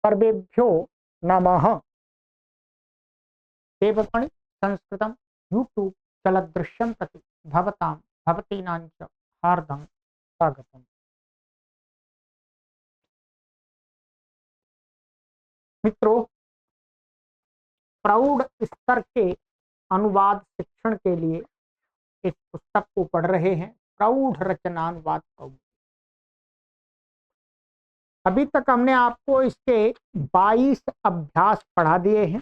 सर्वेभ्यो नमः। देववाणी संस्कृतम यूट्यूब चलदृश्यम प्रति भवतां भवतीनां च हार्दं स्वागतम। मित्रों, प्रौढ़ स्तर के अनुवाद शिक्षण के लिए इस पुस्तक को पढ़ रहे हैं, प्रौढ़ रचनानुवाद कौमुदी। अभी तक हमने आपको इसके 22 अभ्यास पढ़ा दिए हैं।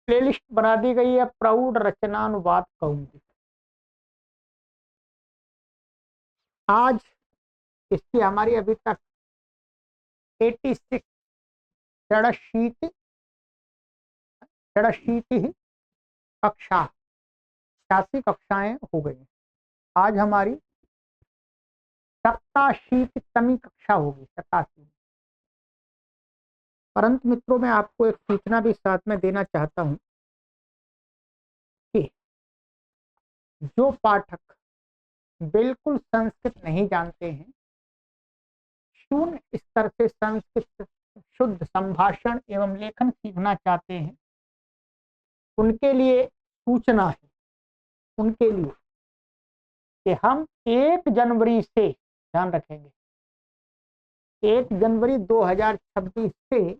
प्लेलिस्ट बना दी गई है प्रौढ़ रचनानुवाद कौमुदी। आज इसकी हमारी अभी तक 86 कक्षा 86 कक्षाएं हो गई। आज हमारी 87वीं कक्षा होगी, 87। परंतु मित्रों, मैं आपको एक सूचना भी साथ में देना चाहता हूं कि जो पाठक बिल्कुल संस्कृत नहीं जानते हैं, शून्य स्तर से संस्कृत शुद्ध संभाषण एवं लेखन सीखना चाहते हैं, उनके लिए सूचना है, उनके लिए कि हम 1 जनवरी से, ध्यान रखेंगे, 1 जनवरी 2026 से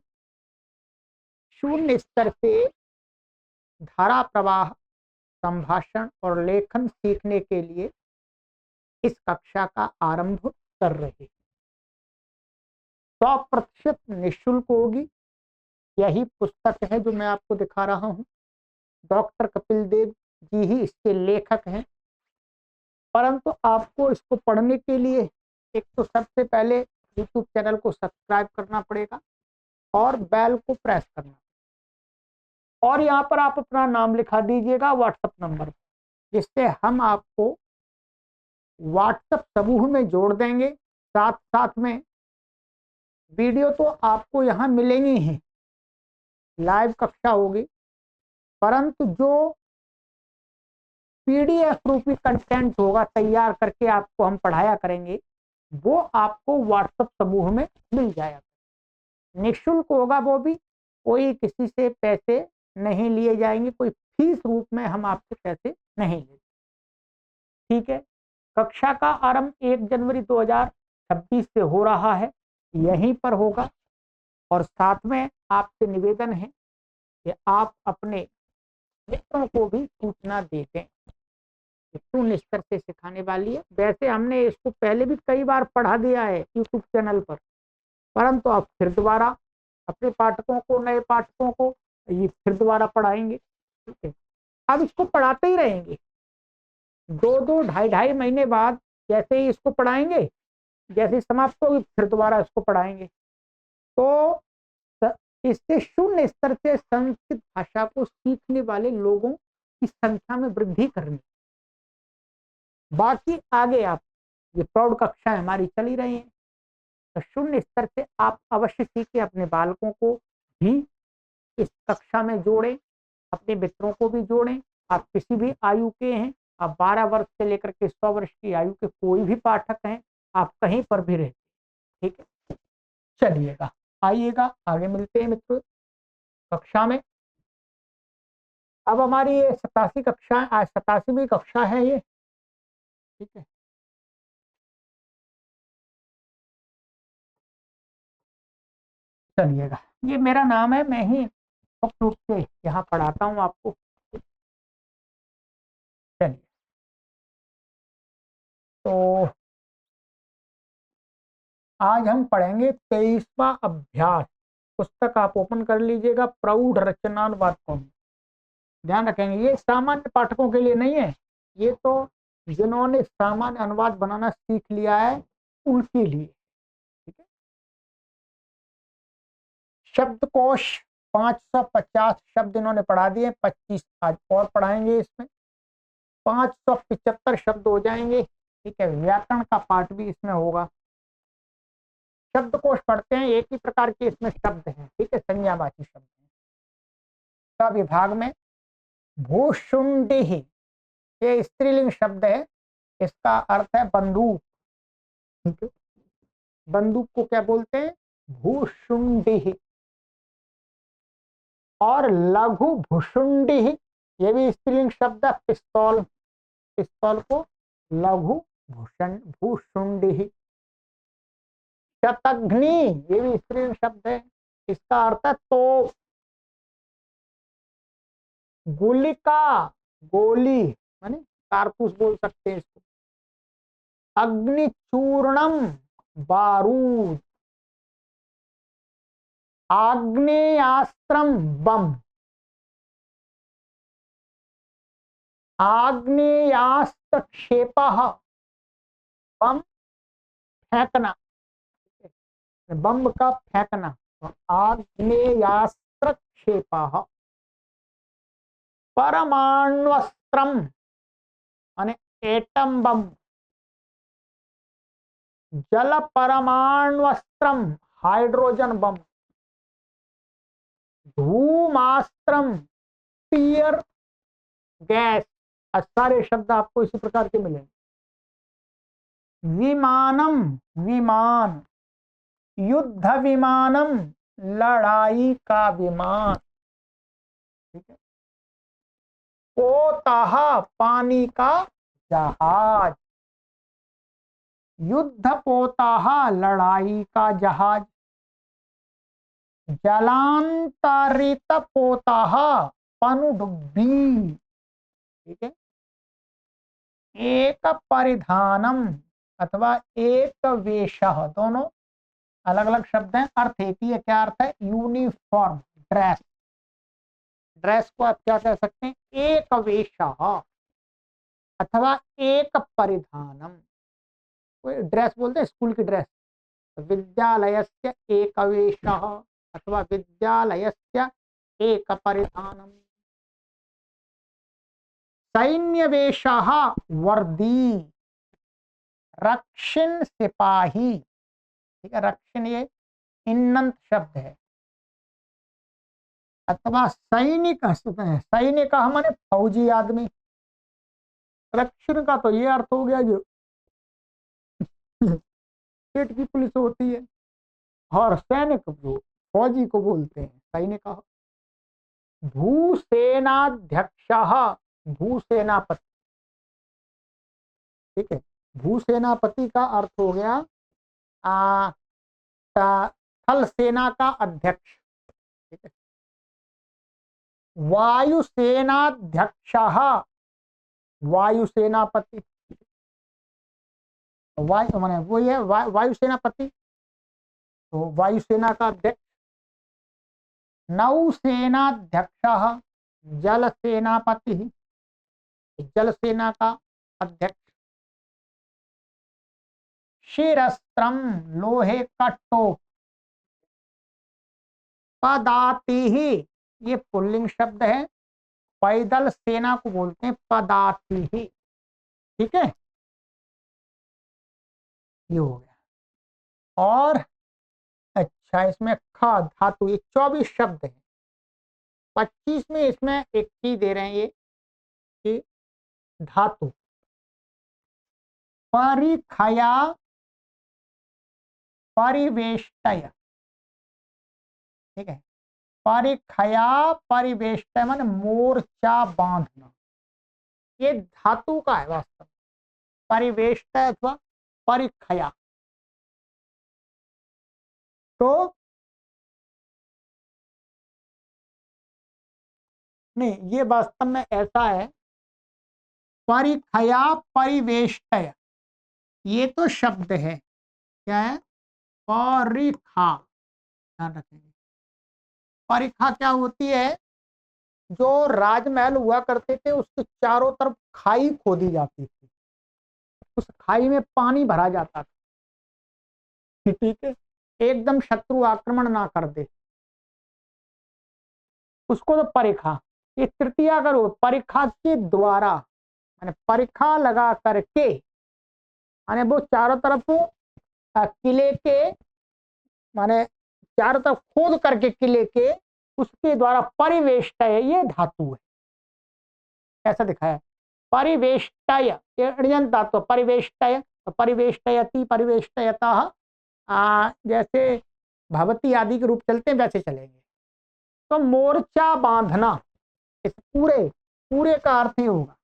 शून्य स्तर से धारा प्रवाह, संभाषण और लेखन सीखने के लिए इस कक्षा का आरंभ कर रहे हैं। 100% निःशुल्क होगी। यही पुस्तक है जो मैं आपको दिखा रहा हूं। डॉक्टर कपिल देव जी ही इसके लेखक हैं। परंतु आपको इसको पढ़ने के लिए एक तो सबसे पहले YouTube चैनल को सब्सक्राइब करना पड़ेगा और बेल को प्रेस करना, और यहाँ पर आप अपना नाम लिखा दीजिएगा व्हाट्सएप नंबर, जिससे हम आपको व्हाट्सएप समूह में जोड़ देंगे। साथ साथ में वीडियो तो आपको यहाँ मिलेंगी ही, लाइव कक्षा होगी, परंतु जो PDF रूपी कंटेंट होगा तैयार करके आपको हम पढ़ाया करेंगे, वो आपको व्हाट्सएप समूह में मिल जाएगा। निःशुल्क होगा वो भी, कोई किसी से पैसे नहीं लिए जाएंगे, कोई फीस रूप में हम आपसे पैसे नहीं लेंगे। ठीक है। कक्षा का आरंभ 1 जनवरी 2026 से हो रहा है, यहीं पर होगा। और साथ में आपसे निवेदन है कि आप अपने मित्रों को भी सूचना दे दें। शून्य स्तर से सिखाने वाली है। वैसे हमने इसको पहले भी कई बार पढ़ा दिया है YouTube चैनल पर, परंतु अब फिर दोबारा अपने पाठकों को, नए पाठकों को ये फिर दोबारा पढ़ाएंगे। ठीक है। अब इसको पढ़ाते ही रहेंगे, 2-2, 2.5 महीने बाद जैसे ही इसको पढ़ाएंगे, जैसे समाप्त होगी फिर दोबारा इसको पढ़ाएंगे। तो इससे शून्य स्तर से संस्कृत भाषा को सीखने वाले लोगों की संख्या में वृद्धि करनी। बाकी आगे आप ये प्रौढ़ कक्षाएं हमारी चली रही हैं, तो शून्य स्तर से आप अवश्य सीखें। अपने बालकों को भी इस कक्षा में जोड़ें, अपने मित्रों को भी जोड़ें। आप किसी भी आयु के हैं, आप 12 वर्ष से लेकर के 100 वर्ष की आयु के कोई भी पाठक हैं, आप कहीं पर भी रहते। ठीक है। चलिएगा, आइएगा, आगे मिलते हैं मित्रों कक्षा में। अब हमारी ये 87 कक्षा, आज 87वीं कक्षा है ये। ठीक है। चलिएगा, ये मेरा नाम है, मैं ही मुख्य रूप से यहाँ पढ़ाता हूँ आपको। चलिए, तो आज हम पढ़ेंगे 23वां अभ्यास। पुस्तक आप ओपन कर लीजिएगा, प्रौढ़ रचनानुवाद कौमुदी। ध्यान रखेंगे, ये सामान्य पाठकों के लिए नहीं है, ये तो जिन्होंने सामान्य अनुवाद बनाना सीख लिया है उनके लिए। ठीक है। शब्दकोश 550 शब्द इन्होंने पढ़ा दिए, 25 आज और पढ़ाएंगे। इसमें 575 शब्द हो जाएंगे। ठीक है। व्याकरण का पाठ भी इसमें होगा। शब्दकोश पढ़ते हैं, एक ही प्रकार के इसमें शब्द हैं। ठीक है, संज्ञावाची शब्द हैं। का विभाग में भूषुंडी, ये स्त्रीलिंग शब्द है, इसका अर्थ है बंदूक। ठीक है। बंदूक को क्या बोलते हैं? भूशुंडी, और लघु भुशुंडी, ये भी स्त्रीलिंग शब्द है। पिस्तौल, पिस्तौल को लघु भूषण भूशुंडी। शतघ्नी, ये भी स्त्रीलिंग शब्द है, इसका अर्थ है तो। गुलिका, गोली माने कारतूस बोल सकते हैं इसको। अग्निचूर्णम, बारूद। आग्नेयास्त्रम, बम। आग्नेयास्त्र क्षेपः, बम फेंकना, बम का फेंकना। तो आग्नेयास्त्र क्षेपः। परमाण्वस्त्रम माने एटम बम। जल परमाण्वस्त्रम, हाइड्रोजन बम। धूमास्त्रम, टीयर गैस। सारे शब्द आपको इसी प्रकार के मिलेंगे। विमानम, विमान। युद्ध विमानम, लड़ाई का विमान। ठीक है। पोतः, पानी का जहाज। युद्ध पोतः, लड़ाई का जहाज। जलांतरित पोतः, पनडुब्बी। ठीक है। एक परिधानम अथवा एक वेशः, दोनों अलग अलग शब्द हैं, अर्थ एक ही है। क्या अर्थ है? Uniform, dress. ड्रेस को आप क्या कह सकते हैं? एक वेशः अथवा एक परिधानम। कोई ड्रेस बोलते हैं स्कूल की ड्रेस। विद्यालयस्य एक वेशः अथवा विद्यालयस्य एक परिधानम। सैन्य वेशः, वर्दी। रक्षिण, सिपाही। ठीक है। रक्षिण ये इन्नंत शब्द है। अथवा सैनिक, सैनिक माने फौजी आदमी। रक्षिण का तो ये अर्थ हो गया जो पेट की पुलिस होती है, और सैनिक जो फौजी को बोलते हैं सैनिक। भूसेनाध्यक्ष, भूसेनापति। ठीक है। भूसेनापति का अर्थ हो गया थल सेना का अध्यक्ष। ठीक है। वायुसेनाध्यक्ष, वायुसेनापति। वायु माने वो ये वायुसेनापति, तो वायुसेना का अध्यक्ष। नौसेनाध्यक्ष, जल सेनापति, जल सेना का अध्यक्ष। शिरस्त्रम, लोहे का टोप। पदाति, ये पुल्लिंग शब्द है। पैदल सेना को बोलते हैं पदाति। ठीक है। ये हो गया। और अच्छा, इसमें ख धातु, ये 24 शब्द है। 25 में इसमें एक ही दे रहे हैं ये कि धातु। परिखया, परिवेष्टय। ठीक है। परिखया, परिवेष्टय माने मोर्चा बांधना। ये धातु का है वास्तव में। परिवेष्टय अथवा परिखया। तो नहीं, ये वास्तव में ऐसा है। परिखया, परिवेष्टय, ये तो शब्द है। क्या है? परिखा, ध्यान रखेंगे। परिखा क्या होती है? जो राजमहल हुआ करते थे उसके चारों तरफ खाई खोदी जाती थी, उस खाई में पानी भरा जाता था। ठीक है। एकदम शत्रु आक्रमण ना कर दे, उसको तो परिखा। ये तृतीया करो, परिखा के द्वारा, माने परिखा लगा करके, माने वो चारों तरफ किले के, माने चारों तरफ खोद करके किले के, उसके द्वारा परिवेष्टय, ये धातु है। ऐसा दिखाया है। परिवेष्टय, ऋण धातु। परिवेष्टय, परिवेष्टयति, परिवेष्टयतः। जैसे भवती आदि के रूप चलते हैं वैसे चलेंगे। तो मोर्चा बांधना, इस पूरे पूरे का अर्थ ही होगा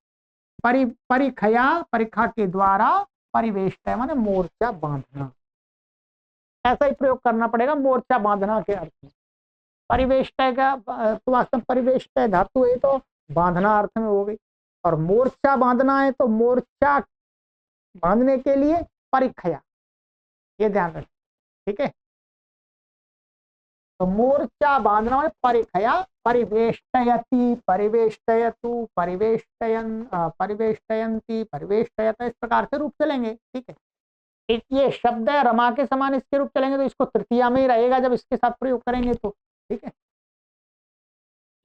परिखया, परीक्षा के द्वारा, परिवेष्टय माने मोर्चा बांधना, ऐसा ही प्रयोग करना पड़ेगा मोर्चा बांधना के अर्थ में। परिवेष्टय का तो वास्तव में परिवेष्टय धातु है तो बांधना अर्थ में हो गई, और मोर्चा बांधना है तो मोर्चा बांधने के लिए परिखया, ये ध्यान रखें, ठीक है। तो मोर्चा बांधना है परिखया, परिवेष्टयति, परिवेष्टयतु, परिवेष्टयन, परिवेष्टयंती, परिवेष्टयत, इस प्रकार से रूप चलेंगे, ठीक है। ये शब्द है रमा के समान, इसके रूप चलेंगे तो इसको तृतीया में ही रहेगा जब इसके साथ प्रयोग करेंगे तो, ठीक है।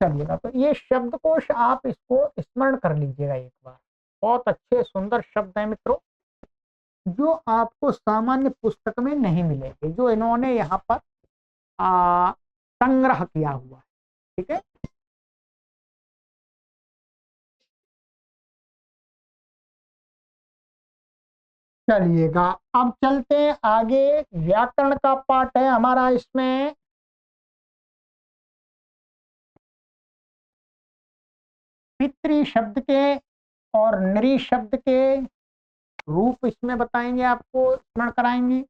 चलिएगा, तो ये शब्दकोश आप इसको स्मरण कर लीजिएगा एक बार, बहुत अच्छे सुंदर शब्द हैं मित्रों, जो आपको सामान्य पुस्तक में नहीं मिलेंगे, जो इन्होंने यहाँ पर संग्रह किया हुआ है, ठीक है। चलिएगा, अब चलते हैं आगे, व्याकरण का पाठ है हमारा। इसमें पितृ शब्द के और नृ शब्द के रूप इसमें बताएंगे, आपको स्मरण कराएंगे।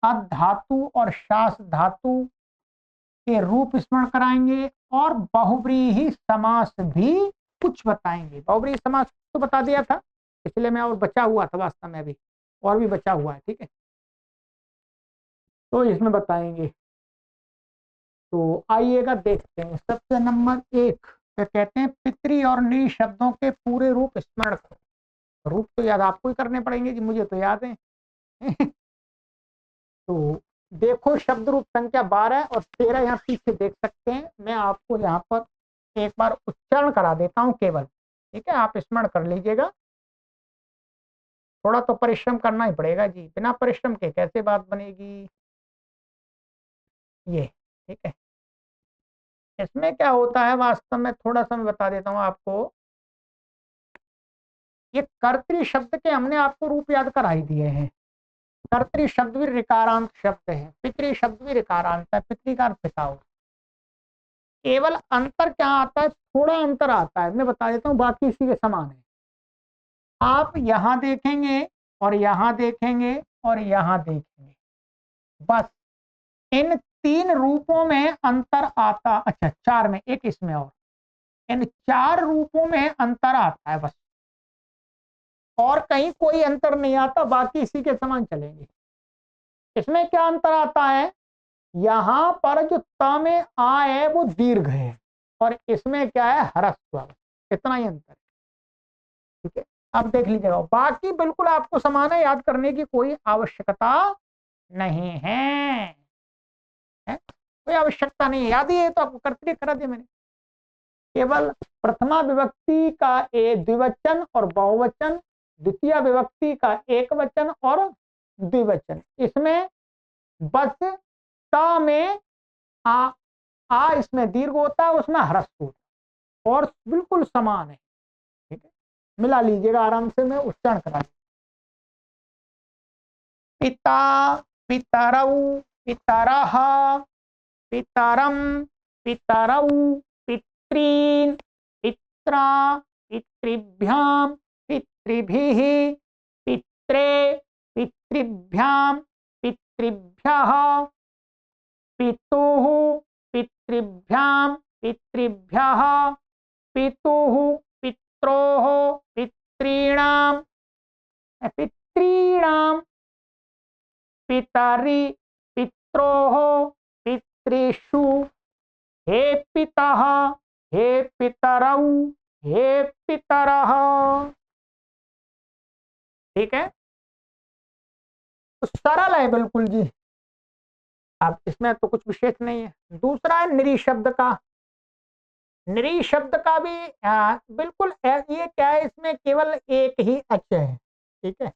अधातु और शास धातु के रूप स्मरण कराएंगे, और बहुव्रीहि समास भी कुछ बताएंगे। बहुव्रीहि समास तो बता दिया था इसलिए मैं, और बचा हुआ था वास्तव में, अभी और भी बचा हुआ है, ठीक है, तो इसमें बताएंगे। तो आइएगा देखते हैं, सबसे नंबर 1 पे कहते हैं पितृ और नृ शब्दों के पूरे रूप स्मरण करो। रूप तो याद आपको ही करने पड़ेंगे कि मुझे तो याद है। तो देखो, शब्द रूप संख्या 12 और 13 यहाँ पीछे देख सकते हैं। मैं आपको यहाँ पर एक बार उच्चारण करा देता हूँ केवल, ठीक है, आप स्मरण कर लीजिएगा। थोड़ा तो परिश्रम करना ही पड़ेगा जी, बिना परिश्रम के कैसे बात बनेगी, ये ठीक है। इसमें क्या होता है वास्तव में, थोड़ा सा मैं बता देता हूँ आपको। ये कर्तृ शब्द के हमने आपको रूप याद करा ही दिए हैं। कर्तृ शब्द भी ऋकारांत शब्द है, पितृ शब्द भी ऋकारांत है, पितृ का पिता हो। केवल अंतर क्या आता है, थोड़ा अंतर आता है, मैं बता देता हूँ, बाकी इसी के समान है। आप यहां देखेंगे और यहां देखेंगे और यहां देखेंगे, बस इन 3 रूपों में अंतर आता, अच्छा 4 में, एक इसमें, और इन 4 रूपों में अंतर आता है बस, और कहीं कोई अंतर नहीं आता, बाकी इसी के समान चलेंगे। इसमें क्या अंतर आता है, यहां पर जो त में आ है वो दीर्घ है, और इसमें क्या है ह्रस्व, इतना ही अंतर है, ठीक है। अब देख लीजिएगा, बाकी बिल्कुल आपको समान है, याद करने की कोई आवश्यकता नहीं है, कोई आवश्यकता नहीं है, याद ही है तो आपको कर्तव्य करा दिया मैंने। केवल प्रथमा विभक्ति का द्विवचन और बहुवचन, द्वितीय विभक्ति का एक वचन और द्विवचन, इसमें बस ता में आ इसमें दीर्घ होता है, उसमें ह्रस्व होता है, और बिल्कुल समान है, ठीक है। मिला लीजिएगा आराम से, मैं उच्चारण करा। पिता, पितरौ, पितरः, पितरम, पितरौ, पितॄन्, पित्रा, पितृभ्यां, पितृभिः, पित्रे, पितृभ्यां, पितृभ्यः, पितुः, पितृभ्यां, पितृभ्यः, पितुः, पित्रोः, पितॄणां, पितॄणां, पितरि, पित्रोः, पितृषु, हे पितः, हे पितरौ, हे पितरः, ठीक है। तो सरल है बिल्कुल जी, अब इसमें तो कुछ विशेष नहीं है। दूसरा है नृ शब्द का। नृ शब्द का भी बिल्कुल ये क्या है, इसमें केवल एक ही अक्षर है, ठीक है।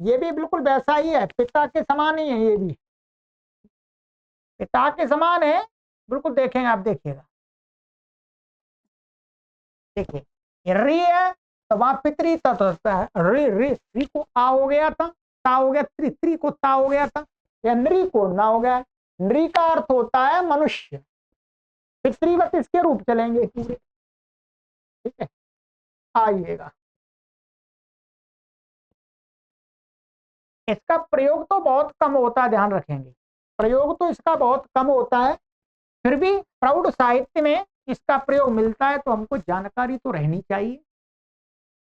ये भी बिल्कुल वैसा ही है, पिता के समान ही है, ये भी पिता के समान है बिल्कुल। देखेंगे आप, देखिएगा, देखिए री है तो वहां पितरी तत्व है, री री री को आ हो गया था, ता हो गया, त्रि त्रि को ता हो गया था, या नृ को ना हो गया, नृ का अर्थ होता है मनुष्य, पितृवत इसके रूप चलेंगे पूरे। ठीक है, आइएगा। इसका प्रयोग तो बहुत कम होता है, ध्यान रखेंगे, प्रयोग तो इसका बहुत कम होता है, फिर भी प्रौढ़ साहित्य में इसका प्रयोग मिलता है, तो हमको जानकारी तो रहनी चाहिए।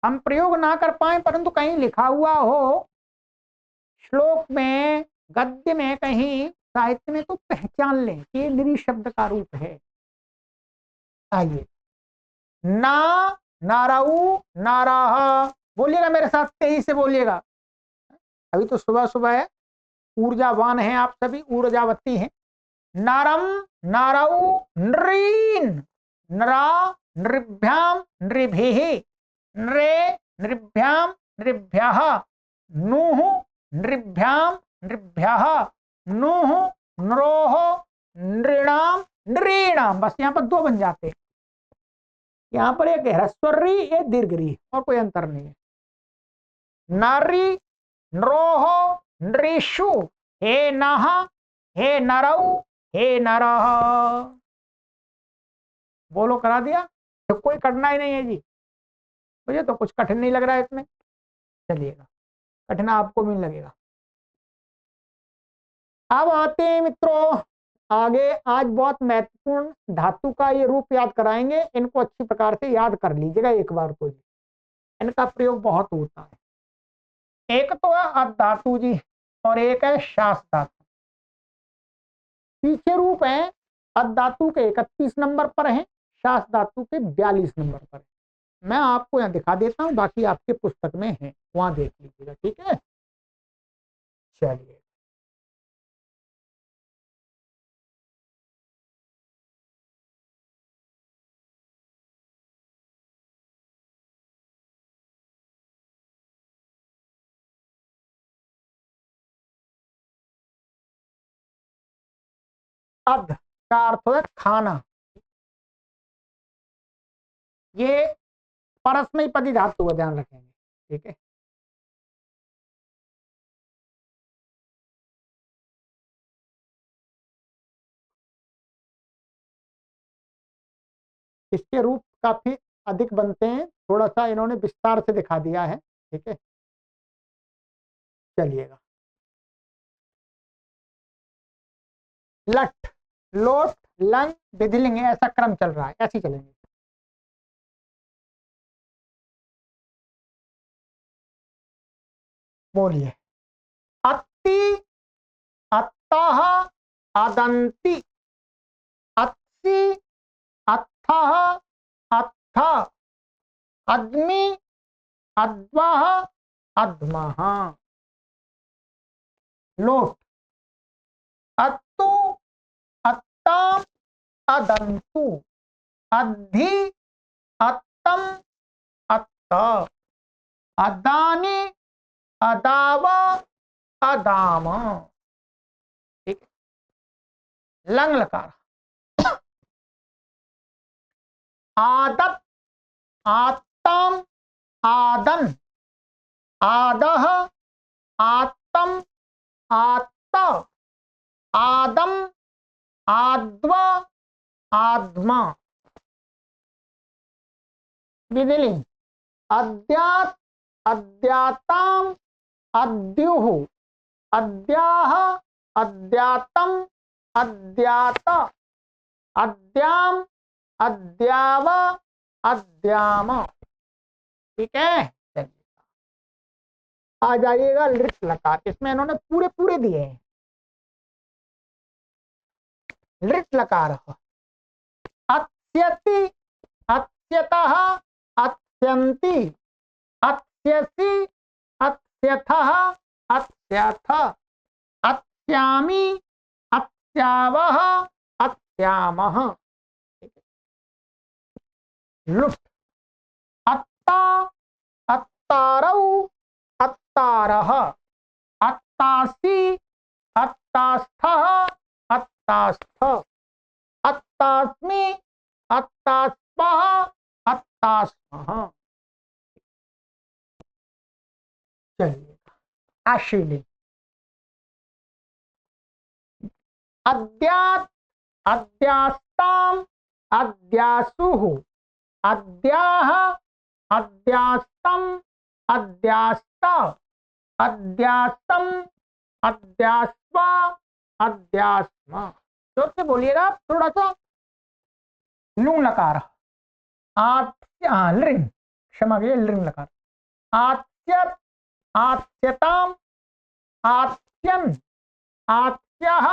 हम प्रयोग ना कर पाए परंतु कहीं लिखा हुआ हो श्लोक में, गद्य में, कहीं साहित्य में, तो पहचान लें कि ये नृ शब्द का रूप है। आइए, ना, नाराऊ, नाराह, बोलिएगा मेरे साथ, तेजी से बोलिएगा, अभी तो सुबह सुबह है, ऊर्जावान हैं आप सभी, ऊर्जावती हैं। नारम, नाराऊ, नृन, नरा, नृभ्याम, नृभिः, नृ, नृभ्याम, नृभ्यः, नूः, नृभ्याम, नृभ्यः, नूः, नरोः, नृणाम, नृणाम। बस यहाँ पर दो बन जाते हैं, यहाँ पर एक ह्रस्वरी, एक दीर्घरी, और कोई अंतर नहीं है। नारी, नरोह, नृषु, हे नः, हे नरौ, हे नरः। बोलो, करा दिया, तो कोई कठिनाई नहीं है जी, मुझे तो कुछ कठिन नहीं लग रहा है इसमें। चलिएगा, कठिन आपको भी नहीं लगेगा। अब आते हैं मित्रों आगे, आज बहुत महत्वपूर्ण धातु का ये रूप याद कराएंगे, इनको अच्छी प्रकार से याद कर लीजिएगा एक बार तो जी, इनका प्रयोग बहुत होता है। एक तो है अधातु जी, और एक है शास धातु। पीछे रूप है अधातु के 31 नंबर पर है, शास धातु के 42 नंबर पर है। मैं आपको यहाँ दिखा देता हूँ, बाकी आपके पुस्तक में है, वहां देख लीजिएगा। ठीक है, चलिए। अध का अर्थ है खाना, ये परस्मैपदी पदी धातु का ध्यान रखेंगे। ठीक है, इसके रूप काफी अधिक बनते हैं, थोड़ा सा इन्होंने विस्तार से दिखा दिया है। ठीक है, चलिएगा। लट, लोट, लंग, विधिलिंग, ऐसा क्रम चल रहा है, ऐसे चलेंगे। बोलिए। अति, अत्तः, अदंती, अत्सि, अत्थः, अत्थ, अद्मि, अद्वः, अध्मः। लोट, अत्तु, अत्ताम, अदंतु, अद्धि, अत्तम, अत्त, अदानी, अदाव, अदाम। ठीक है, लंग लकार। आदत, आत्तम, आदन, आदह, आत्तम, आत्त, आदम, आद्व, आद्मा। विधिलिंग। अद्यात, अद्याताम, अद्युः, अद्याह, अद्यातम, अद्यात, अद्याम, अद्याव, अद्याम। ठीक है, चलिए आ जाइएगा लृट लकार, इसमें इन्होंने पूरे पूरे दिए हैं। लृट लकार, अत्यति, अत्यतः, अत्यन्ति, अत्यसि, अत्यथः, अत्यथ, अत्यामि, अत्यावः, अत्यामः। लुट, अत्ता, अत्तारौ, अत्तारः, अत्तासि, अत्तास्थः, अत्तास्थ, अत्तास्मि, अत्तास्मः, अत्तास्मः। चलिए, आशीलिंग। अद्यात्, अद्यास्ताम्, अद्यासुः, अद्याः, अद्यास्तम्, अद्यास्त, अद्यास्तम्, अद्यास्वा, अद्यास्म। जोर से बोलिएगा थोड़ा सा। लुंग लकार, लृंग, क्षमा कीजिए, लृंग लकार। आत्स्यत्, आत्स्यताम्, आत्स्यन्, आत्स्यः,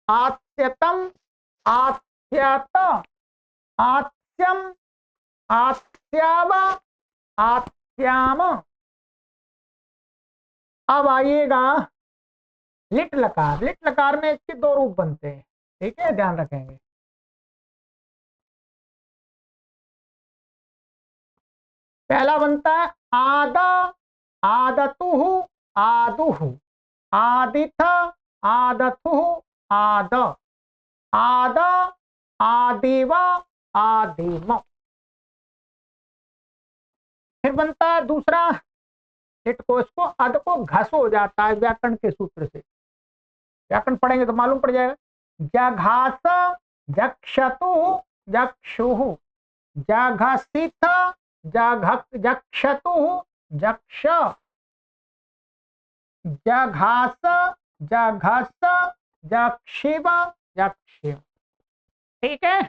आत्स्यतम्, आत्स्यत, आत्स्यम्, आत्स्याव, आत्स्याम। अब आइएगा लिट लकार। लिट लकार में इसके दो रूप बनते हैं, ठीक है, ध्यान रखेंगे। पहला बनता है आदा, आदतुहु, आदुहु, आदिथ, आदथुहु, आद, आद, आदिव, आदिम। फिर बनता है दूसरा लिट को, इसको अद को घस हो जाता है व्याकरण के सूत्र से। व्याकरण पढ़ेंगे तो मालूम पड़ जाएगा। जघास, जक्षतु, जक्षुः, जघसिथ, जक्षतु, जक्ष, जघास, जघस, जक्षिव, जक्षिव। ठीक है,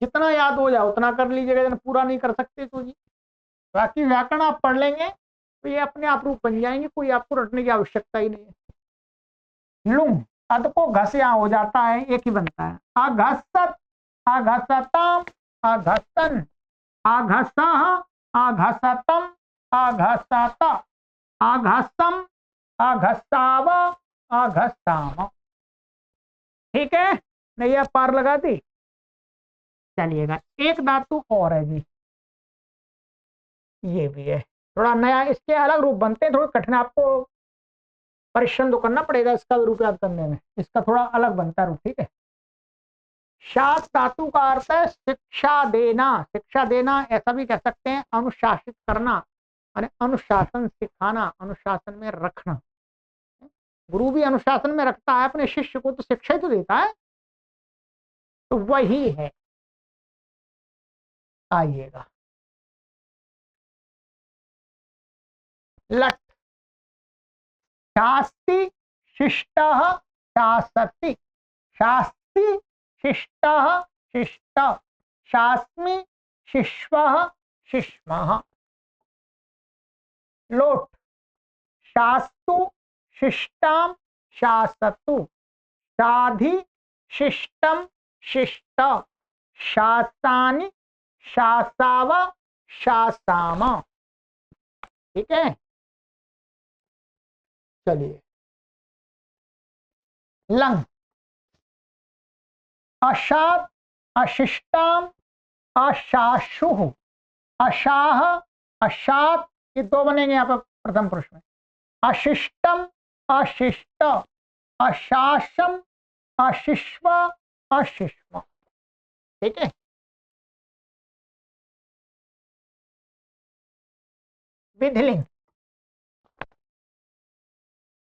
जितना याद हो जाए उतना कर लीजिएगा, पूरा नहीं कर सकते तो जी। बाकी व्याकरण आप पढ़ लेंगे तो ये अपने आप रूप बन जाएंगे, कोई आपको रटने की आवश्यकता ही नहीं है। लुंग, अद को घस यहाँ हो जाता है, एक ही बनता है। अघसत, अघसतम, अघसन, अघसः, अघसतम, अघसत, अघसम, अघसाव, अघसाम। ठीक है, नैया पार लगा दी। चलिएगा एक धातु और है जी, ये भी है थोड़ा नया, इसके अलग रूप बनते हैं, थोड़ा कठिन, आपको परिश्रम तो करना पड़ेगा इसका रूप याद करने में, इसका थोड़ा अलग बनता है रूप। ठीक है, शास धातु का अर्थ है शिक्षा देना। शिक्षा देना ऐसा भी कह सकते हैं, अनुशासित करना, अनुशासन सिखाना, अनुशासन में रखना। गुरु भी अनुशासन में रखता है अपने शिष्य को, तो शिक्षा ही तो देता है, तो वही है। आइएगा लट, शास्ति, शिष्टः, शासति, शास्ति, शिष्टः, शिष्ट, शास्मि, शिष्वः, शिष्मः। लोट, शास्तु, शिष्टाम, शासतु, शाधि, शिष्टम, शिष्ट, शासानि, शासाव, शासाम। ठीक है, चलिए लंग, अशात, अशिष्टाम, अशाशुः, अशाह, अशात, ये दो बनेंगे यहाँ पर प्रथम पुरुष में। अशिष्टम, अशिष्ट, अशासम, अशिष्व, अशिष्म। ठीक है, विधिलिंग,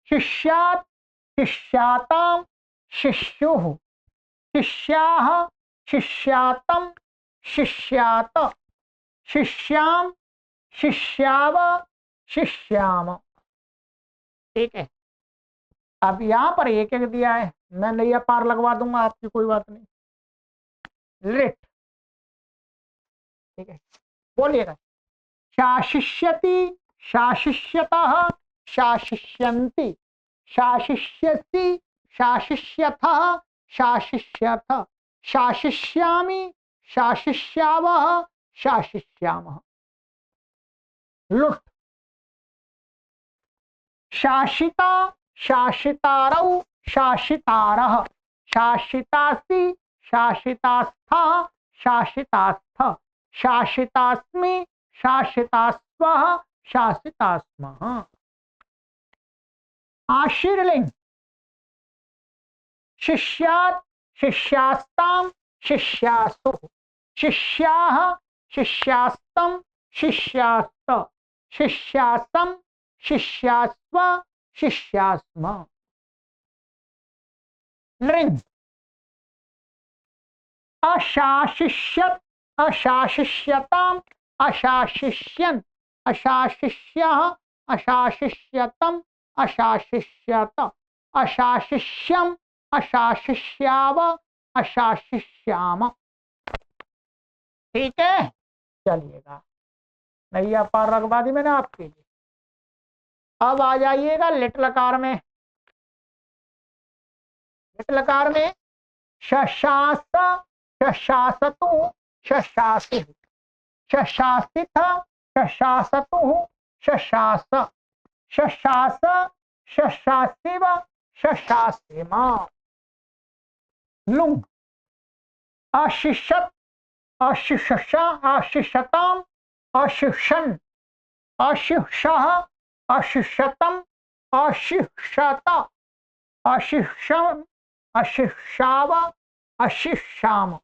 शिष्यात्, शिष्याताम, शिष्युः, शिष्याः, शिष्यातम, शिष्यात, शिष्याम, शिष्याव, शिष्याम। ठीक है, अब यहां पर एक एक दिया है, मैं नैया पार लगवा दूंगा आपकी, कोई बात नहीं। लिट, ठीक है, बोलिएगा। शाशिष्यति, शाशिष्यतः, शाशिष्यन्ति, शाशिष्यसि, शाशिष्यथः, शाशिष्यथ, शाशिष्यामि, शाशिष्यावः, शाशिष्यामः। लुट, शाशिता, शाशितारौ, शाशितारः, शाशितासि, शाशितास्थः, शाशितास्थ, शाशितास्मि, शाशितास्वः, शाशितास्मः। आशीर्लिंग, शिष्यात्, शिष्यास्ताम, शिष्यासुः, शिष्याः, शिष्यास्तम, शिष्यास्त, शिष्यासम, शिष्यास्व, शिष्यास्म। लृंग अशाशिष्यत अशाशिष्यताम अशाशिष्यन अशाशिष्यः अशाशिष्यतम अशाशिष्यत अशाशिष्यम अशाशिष्याव अशाशिष्याम। ठीक है, चलिएगा, नैया पार रखवा दी मैंने आपके लिए। अब आ जाइएगा लिट लकार में। लिट लकार में शशास शशासतु शशासि शशासित शशासतु शशास शशास शशासिव शशासिमा। लुंग अशिषत अशिषा अशिषताम अशिषन अशिषः अशिषतम अशिषत अशिषम अशिषाव अशिषाम।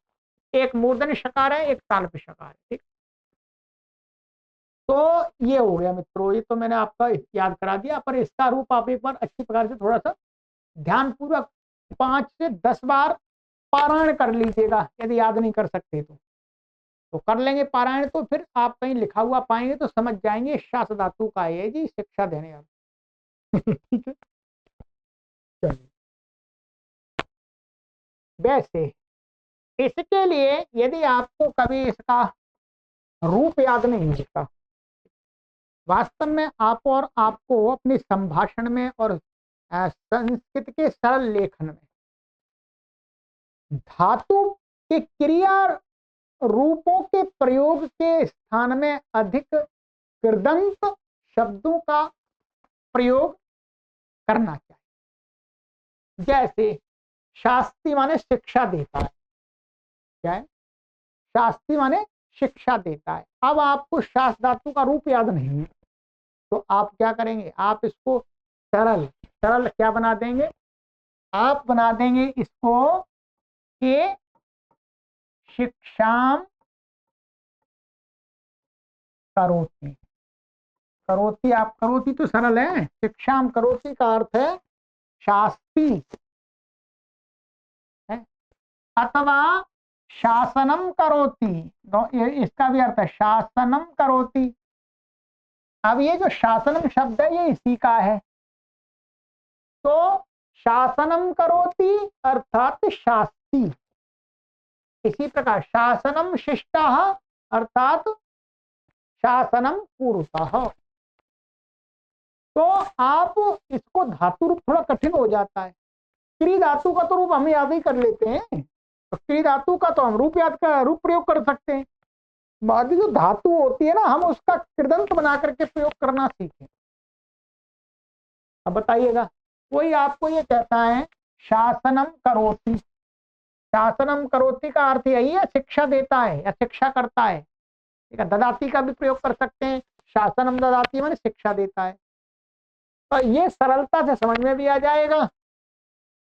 एक मूर्धन्य शकार है, एक तालव्य शकार है। ठीक, तो ये हो गया मित्रों, ये तो मैंने आपका याद करा दिया, पर इसका रूप आप एक बार अच्छी प्रकार से थोड़ा सा ध्यानपूर्वक 5 से 10 बार पारायण कर लीजिएगा। यदि याद नहीं कर सकते तो कर लेंगे पारायण, तो फिर आप कहीं लिखा हुआ पाएंगे तो समझ जाएंगे शास धातु का है जी, शिक्षा देने वाला। ठीक है, चलिए। वैसे इसके लिए यदि आपको कभी इसका रूप याद नहीं होता, वास्तव में आप और आपको अपने संभाषण में और संस्कृत के सरल लेखन में धातु के क्रिया रूपों के प्रयोग के स्थान में अधिक कृदंत शब्दों का प्रयोग करना चाहिए। जैसे शास्त्री माने शिक्षा देता है, क्या है? शास्त्री माने शिक्षा देता है। अब आपको शास्त्र धातु का रूप याद नहीं है तो आप क्या करेंगे, आप इसको सरल सरल क्या बना देंगे, आप बना देंगे इसको कि शिक्षाम करोति। करोति, आप करोति तो सरल है, शिक्षाम करोति का अर्थ है शास्त्री है, अथवा शासनम करोति, तो इसका भी अर्थ है शासनम करोति। अब ये जो शासनम शब्द है ये इसी का है, तो शासनम करोति अर्थात शास्त्री। इसी प्रकार शासनम शिष्टः अर्थात शासनम पूर्वतः। तो आप इसको धातु रूप थोड़ा कठिन हो जाता है, क्री धातु का तो रूप हम याद ही कर लेते हैं, तो क्री धातु का तो हम रूप याद का रूप प्रयोग कर सकते हैं, बाकी जो धातु होती है ना हम उसका कृदंत बना करके प्रयोग करना सीखें। अब बताइएगा, कोई आपको ये कहता है शासनम करोति, शासनम करोति का अर्थ यही है शिक्षा देता है या शिक्षा करता है। ठीक है, ददाती का भी प्रयोग कर सकते हैं, शासनम ददाती माने शिक्षा देता है। तो ये सरलता से समझ में भी आ जाएगा,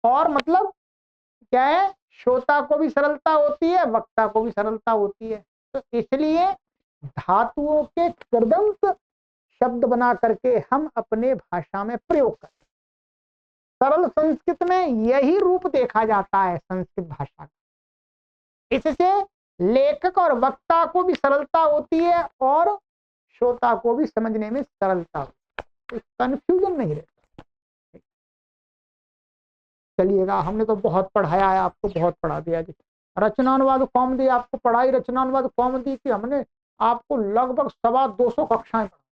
और मतलब क्या है, श्रोता को भी सरलता होती है, वक्ता को भी सरलता होती है। तो इसलिए धातुओं के कृदंत शब्द बना करके हम अपने भाषा में प्रयोग करें। सरल संस्कृत में यही रूप देखा जाता है संस्कृत भाषा का। इससे लेखक और वक्ता को भी सरलता होती है और श्रोता को भी समझने में सरलता होती है, कंफ्यूजन नहीं रहता। चलिएगा, हमने तो बहुत पढ़ाया है आपको, बहुत पढ़ा दिया जी। रचनानुवाद कौमुदी आपको पढ़ाई, रचनानुवाद कौमुदी की हमने आपको लगभग 225 कक्षाएं पढ़ाई,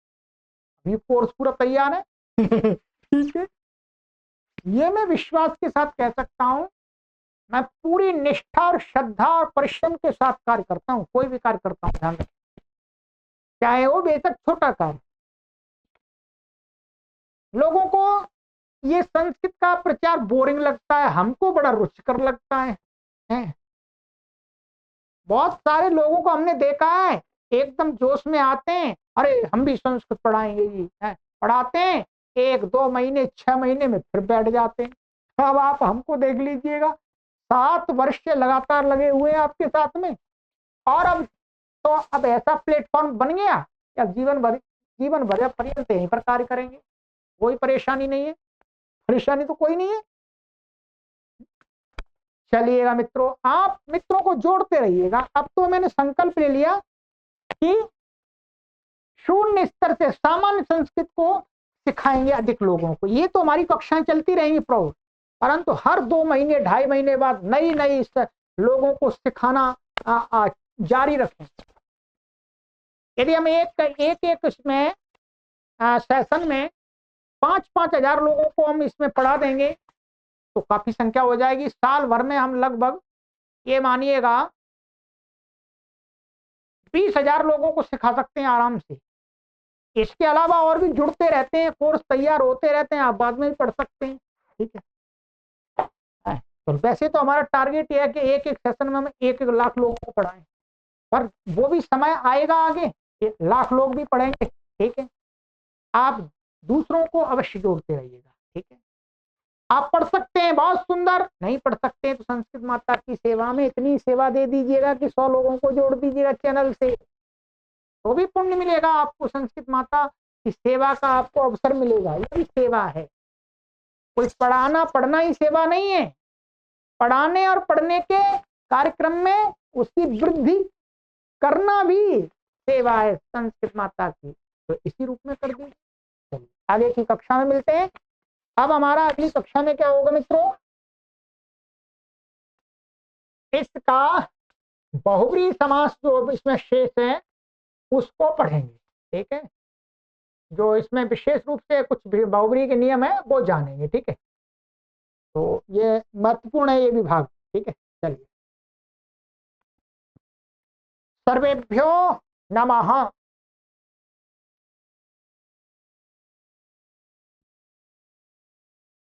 अभी कोर्स पूरा तैयार है। ठीक है, ये मैं विश्वास के साथ कह सकता हूं, मैं पूरी निष्ठा और श्रद्धा और परिश्रम के साथ कार्य करता हूं, कोई भी कार्य करता हूं, ध्यान रखें, चाहे वो बेशक छोटा कार्य। लोगों को ये संस्कृत का प्रचार बोरिंग लगता है, हमको बड़ा रुचिकर लगता है। बहुत सारे लोगों को हमने देखा है एकदम जोश में आते हैं, अरे हम भी संस्कृत पढ़ाएंगे जी, पढ़ाते हैं 1-2 महीने 6 महीने में फिर बैठ जाते हैं। अब आप हमको देख लीजिएगा, 7 वर्ष से लगातार लगे हुए हैं आपके साथ में, और अब ऐसा प्लेटफॉर्म बन गया या जीवन भर पर्यंत यहीं पर कार्य करेंगे, कोई परेशानी नहीं है, परेशानी तो कोई नहीं है। चलिएगा मित्रों, आप मित्रों को जोड़ते रहिएगा। अब तो मैंने संकल्प ले लिया कि शून्य स्तर से सामान्य संस्कृत को सिखाएंगे अधिक लोगों को। ये तो हमारी कक्षाएं चलती रहेंगी प्रौढ़, परंतु हर 2 महीने 2.5 महीने बाद नई नई लोगों को सिखाना जारी रखें। यदि हम एक इसमें सेशन में 5-5 हजार लोगों को हम इसमें पढ़ा देंगे तो काफी संख्या हो जाएगी। साल भर में हम लगभग ये मानिएगा 20,000 लोगों को सिखा सकते हैं आराम से। इसके अलावा और भी जुड़ते रहते हैं, कोर्स तैयार होते रहते हैं, आप बाद में भी पढ़ सकते हैं। ठीक है, तो वैसे तो हमारा टारगेट ये है कि एक एक सेशन में हम 1-1 लाख लोगों को पढ़ाएं, पर वो भी समय आएगा आगे, 1 लाख लोग भी पढ़ेंगे। ठीक है, आप दूसरों को अवश्य जोड़ते रहिएगा। ठीक है, आप पढ़ सकते हैं, बहुत सुंदर। नहीं पढ़ सकते हैं तो संस्कृत माता की सेवा में इतनी सेवा दे दीजिएगा कि 100 लोगों को जोड़ दीजिएगा चैनल से, तो भी पुण्य मिलेगा आपको। संस्कृत माता की सेवा का आपको अवसर मिलेगा, ये भी सेवा है। कोई पढ़ाना पढ़ना ही सेवा नहीं है, पढ़ाने और पढ़ने के कार्यक्रम में उसकी वृद्धि करना भी सेवा है संस्कृत माता की, तो इसी रूप में कर दीजिए। चलिए आगे की कक्षा में मिलते हैं। अब हमारा अगली कक्षा में क्या होगा मित्रों, इसका बहुब्रीहि समास जो इसमें शेष है उसको पढ़ेंगे। ठीक है, जो इसमें विशेष रूप से कुछ बहुब्रीहि के नियम है वो जानेंगे। ठीक है, तो ये महत्वपूर्ण है ये विभाग। ठीक है, चलिए, सर्वेभ्यो नमः।